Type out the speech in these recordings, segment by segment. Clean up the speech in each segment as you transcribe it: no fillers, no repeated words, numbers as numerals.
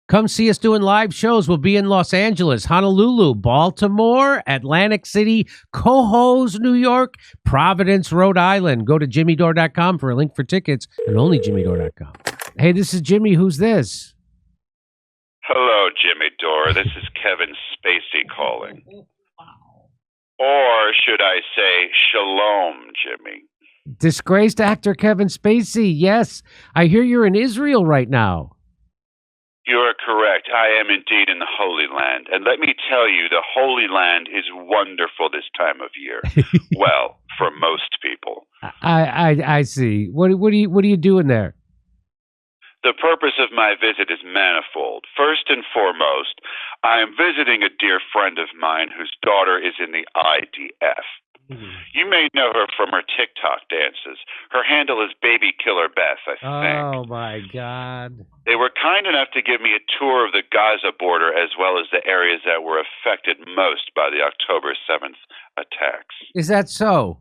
Come see us doing live shows. We'll be in Los Angeles, Honolulu, Baltimore, Atlantic City, Cohoes, New York, Providence, Rhode Island. Go to jimmydore.com for a link for tickets, and only jimmydore.com. Hey, this is Jimmy. Who's this? Hello, Jimmy Dore. This is Kevin Spacey calling. Or should I say, shalom, Jimmy. Disgraced actor Kevin Spacey. Yes, I hear you're in Israel right now. You are correct. I am indeed in the Holy Land. And let me tell you, the Holy Land is wonderful this time of year. Well, for most people. I see. What are you doing there? The purpose of my visit is manifold. First and foremost, I am visiting a dear friend of mine whose daughter is in the IDF. You may know her from her TikTok dances. Her handle is Baby Killer Beth, I think. Oh, my God. They were kind enough to give me a tour of the Gaza border as well as the areas that were affected most by the October 7th attacks. Is that so?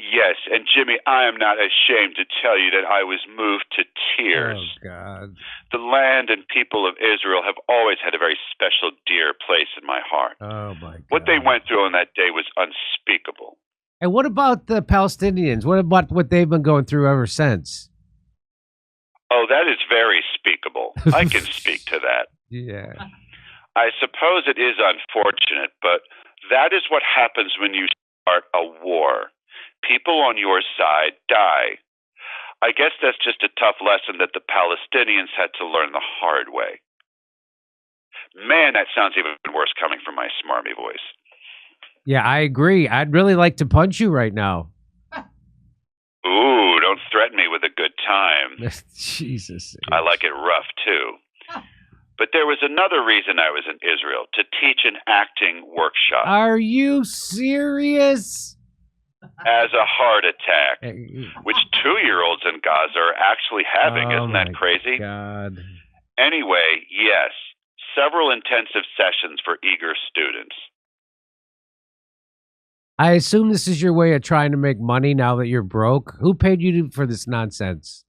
Yes, and Jimmy, I am not ashamed to tell you that I was moved to tears. Oh, God. The land and people of Israel have always had a very special, dear place in my heart. Oh, my God. What they went through on that day was unspeakable. And what about the Palestinians? What about what they've been going through ever since? Oh, that is very speakable. I can speak to that. Yeah. I suppose it is unfortunate, but that is what happens when you start a war. People on your side die. I guess that's just a tough lesson that the Palestinians had to learn the hard way. Man, that sounds even worse coming from my smarmy voice. Yeah, I agree. I'd really like to punch you right now. Ooh, don't threaten me with a good time. Jesus. I like it rough, too. But there was another reason I was in Israel, to teach an acting workshop. Are you serious? As a heart attack, which 2-year-olds in Gaza are actually having. Isn't that crazy? God. Anyway, yes, several intensive sessions for eager students. I assume this is your way of trying to make money now that you're broke. Who paid you for this nonsense?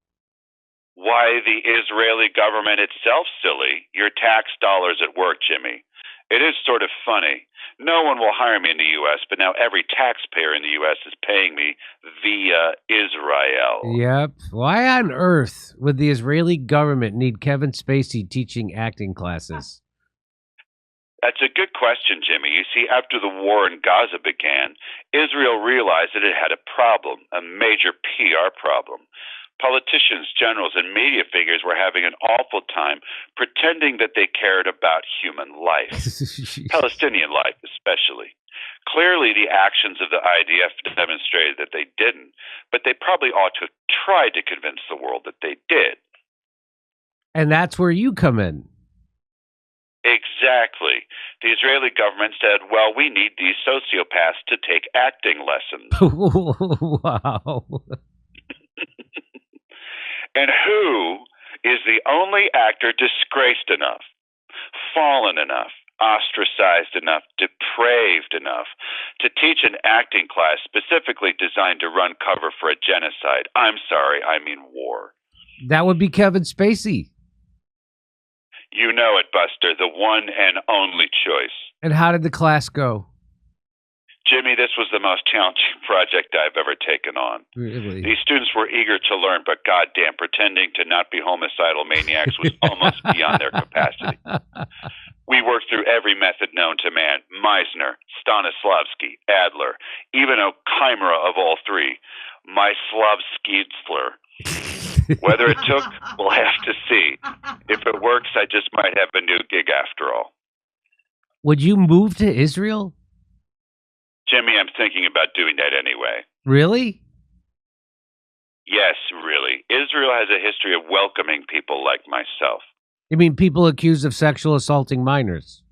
Why, the Israeli government itself, silly. Your tax dollars at work, Jimmy. It is sort of funny. No one will hire me in the U.S., but now every taxpayer in the U.S. is paying me via Israel. Yep. Why on earth would the Israeli government need Kevin Spacey teaching acting classes? That's a good question, Jimmy. You see, after the war in Gaza began, Israel realized that it had a problem, a major PR problem. Politicians, generals, and media figures were having an awful time pretending that they cared about human life, Palestinian life especially. Clearly, the actions of the IDF demonstrated that they didn't, but they probably ought to have tried to convince the world that they did. And that's where you come in. Exactly. The Israeli government said, well, we need these sociopaths to take acting lessons. Wow. And who is the only actor disgraced enough, fallen enough, ostracized enough, depraved enough to teach an acting class specifically designed to run cover for a genocide? I'm sorry, I mean war. That would be Kevin Spacey. You know it, Buster, the one and only choice. And how did the class go? Jimmy, this was the most challenging project I've ever taken on. Really? These students were eager to learn, but goddamn, pretending to not be homicidal maniacs was almost beyond their capacity. We worked through every method known to man: Meisner, Stanislavski, Adler, even a chimera of all three, Myslavskietzler. Whether it took, we'll have to see. If it works, I just might have a new gig after all. Would you move to Israel? Jimmy, I'm thinking about doing that anyway. Really? Yes, really. Israel has a history of welcoming people like myself. You mean people accused of sexual assaulting minors?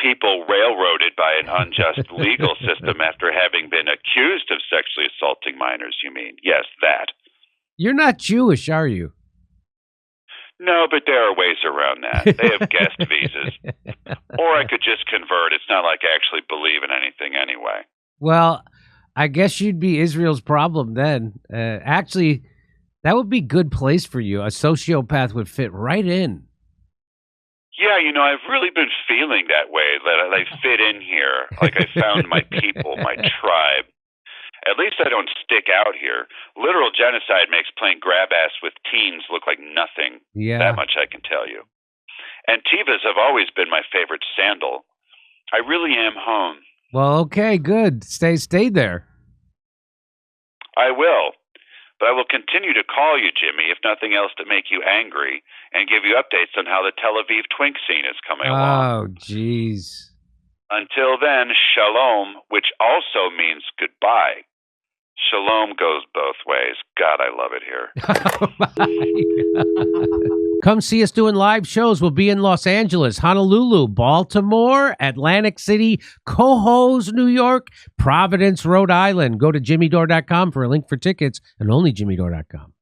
People railroaded by an unjust legal system after having been accused of sexually assaulting minors, you mean? Yes, that. You're not Jewish, are you? No, but there are ways around that. They have guest visas. Or I could just convert. It's not like I actually believe in anything anyway. Well, I guess you'd be Israel's problem then. Actually, That would be a good place for you. A sociopath would fit right in. Yeah, I've really been feeling that way, that I fit in here. Like I found my people, my tribe. At least I don't stick out here. Literal genocide makes playing grab ass with teens look like nothing. Yeah. That much I can tell you. Antivas have always been my favorite sandal. I really am home. Well, okay, good. Stay there. I will. But I will continue to call you, Jimmy, if nothing else to make you angry, and give you updates on how the Tel Aviv twink scene is coming along. Oh, jeez. Until then, shalom, which also means goodbye. Shalom goes both ways. God, I love it here. Come see us doing live shows. We'll be in Los Angeles, Honolulu, Baltimore, Atlantic City, Cohoes, New York, Providence, Rhode Island. Go to jimmydore.com for a link for tickets, and only jimmydore.com.